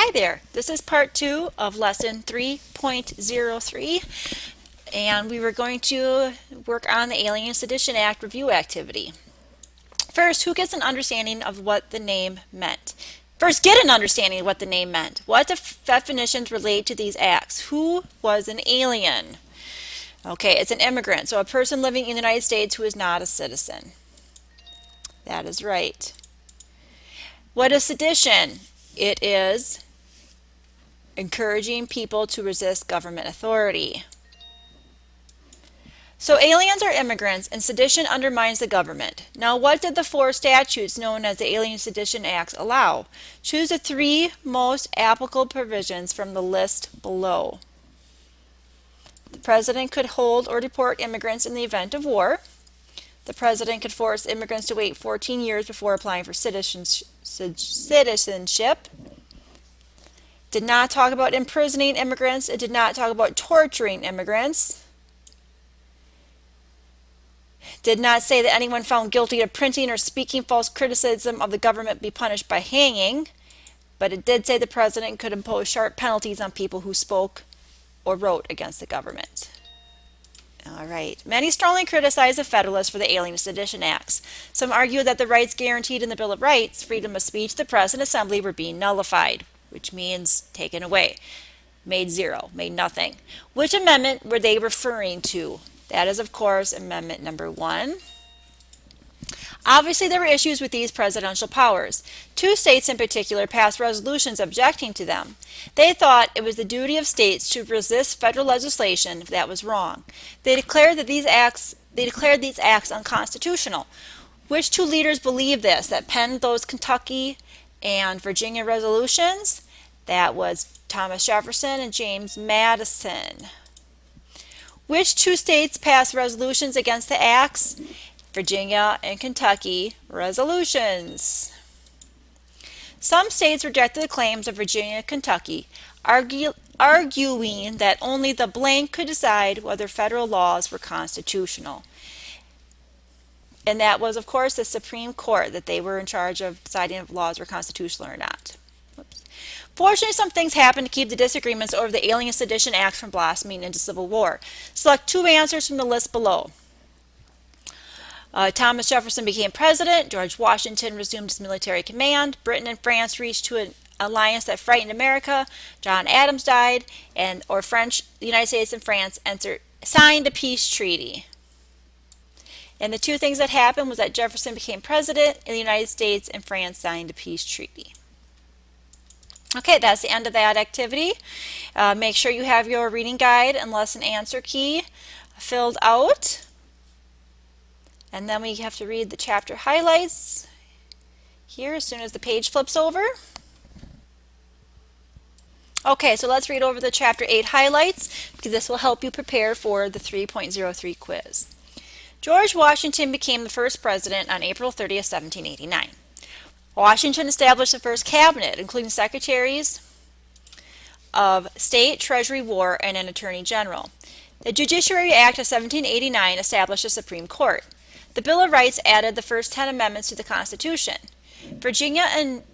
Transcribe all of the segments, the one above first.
Hi there, this is part 2 of lesson 3.03 and we were going to work on the Alien Sedition Act review activity. First, who gets an understanding of what the name meant? First, get an understanding of what the name meant. What definitions relate to these acts? Who was an alien? Okay, it's an immigrant, so a person living in the United States who is not a citizen. That is right. What is sedition? It is encouraging people to resist government authority. So aliens are immigrants and sedition undermines the government. Now what did the 4 statutes known as the Alien Sedition Acts allow? Choose the 3 most applicable provisions from the list below. The president could hold or deport immigrants in the event of war. The president could force immigrants to wait 14 years before applying for citizenship. Did not talk about imprisoning immigrants. It did not talk about torturing immigrants. Did not say that anyone found guilty of printing or speaking false criticism of the government be punished by hanging. But it did say the president could impose sharp penalties on people who spoke or wrote against the government. All right. Many strongly criticize the Federalists for the Alien Sedition Acts. Some argue that the rights guaranteed in the Bill of Rights, freedom of speech, the press, and assembly were being nullified, which means taken away, made zero, made nothing. Which amendment were they referring to? That is, of course, Amendment number 1. Obviously, there were issues with these presidential powers. 2 states in particular passed resolutions objecting to them. They thought it was the duty of states to resist federal legislation that was wrong. They declared these acts unconstitutional. Which 2 leaders believed this, that penned those Kentucky and Virginia resolutions? That was Thomas Jefferson and James Madison. Which 2 states passed resolutions against the acts? Virginia and Kentucky resolutions. Some states rejected the claims of Virginia and Kentucky, arguing that only the blank could decide whether federal laws were constitutional. And that was, of course, the Supreme Court, that they were in charge of deciding if laws were constitutional or not. Whoops. Fortunately, some things happened to keep the disagreements over the Alien Sedition Acts from blossoming into civil war. Select 2 answers from the list below. Thomas Jefferson became president. George Washington resumed his military command. Britain and France reached to an alliance that frightened America. John Adams died, the United States and France signed a peace treaty. And the 2 things that happened was that Jefferson became president in the United States and France signed a peace treaty. Okay, that's the end of that activity. Make sure you have your reading guide and lesson answer key filled out. And then we have to read the chapter highlights here as soon as the page flips over. Okay, so let's read over the chapter 8 highlights because this will help you prepare for the 3.03 quiz. George Washington became the first president on April 30th, 1789. Washington established the first cabinet, including secretaries of state, treasury, war, and an attorney general. The Judiciary Act of 1789 established a Supreme Court. The Bill of Rights added the first 10 amendments to the Constitution. Virginia and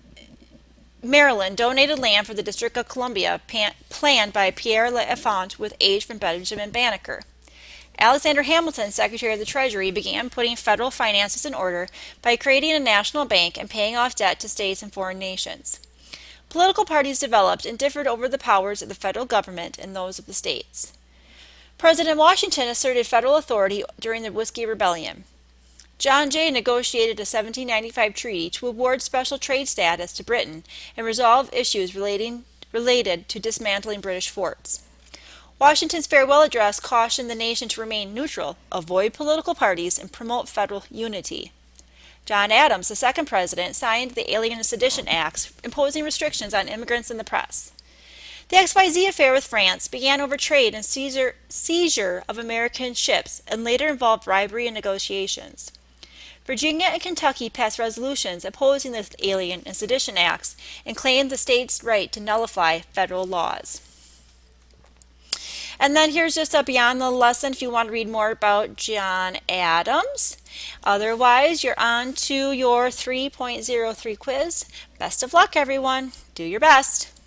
Maryland donated land for the District of Columbia planned by Pierre L'Enfant with aid from Benjamin Banneker. Alexander Hamilton, Secretary of the Treasury, began putting federal finances in order by creating a national bank and paying off debt to states and foreign nations. Political parties developed and differed over the powers of the federal government and those of the states. President Washington asserted federal authority during the Whiskey Rebellion. John Jay negotiated a 1795 treaty to award special trade status to Britain and resolve issues related to dismantling British forts. Washington's farewell address cautioned the nation to remain neutral, avoid political parties, and promote federal unity. John Adams, the second president, signed the Alien Sedition Acts, imposing restrictions on immigrants and the press. The XYZ affair with France began over trade and seizure of American ships and later involved bribery and negotiations. Virginia and Kentucky passed resolutions opposing the Alien and Sedition Acts and claimed the states' right to nullify federal laws. And then here's just a beyond the lesson if you want to read more about John Adams. Otherwise, you're on to your 3.03 quiz. Best of luck, everyone. Do your best.